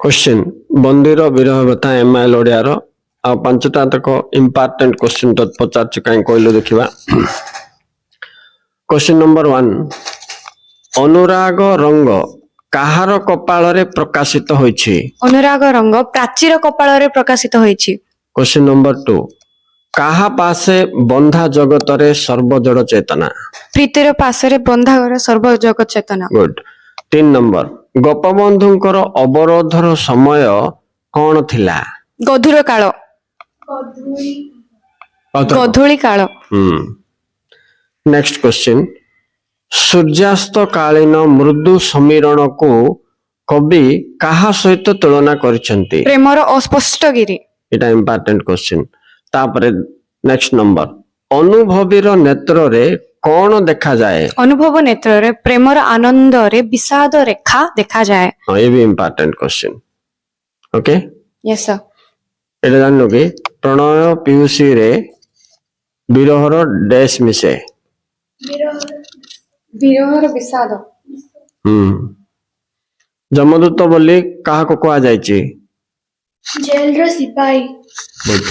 Question बंदीर विरह व्यथा MIL Odiyar आ पांचटा तक इंपोर्टेंट क्वेश्चन तो पचार कहीं कहलु देखिबा। क्वेश्चन नंबर 1 अनुराग रंग काहार कपाल रे प्रकाशित होइछि? अनुराग रंग प्राचीर कपाल रे प्रकाशित होइछि। क्वेश्चन नंबर 2 काहा पासे बंधा जगत रे सर्वजड़ चेतना? प्रीतिर पासरे बंधा घर सर्व जगत चेतना। गुड। 3 नंबर गोपबंधुंकर अवरोधर समय कौन थिला? गधुर काल गधुली काल। नेक्स्ट क्वेश्चन सूर्यास्त कालीन मृदु समीरण को कवि काहा सहित तुलना करिसेंती? प्रेमर अस्पष्ट गिरी। एटा इंपोर्टेंट क्वेश्चन। तापरे नेक्स्ट नंबर अनुभवीर नेत्र रे कौन देखा जाए? अनुभव नेत्र रे प्रेमर आनंद रे विषाद रेखा देखा जाए। हां ये भी important question. Okay yes sir. एटा जानलो कि प्रणय पीयूषी रे विरहर डैश मिसे? विरहर विषाद। जमदूत बोली कहा को कहा जायछि? जेल रो सिपाही। गुड।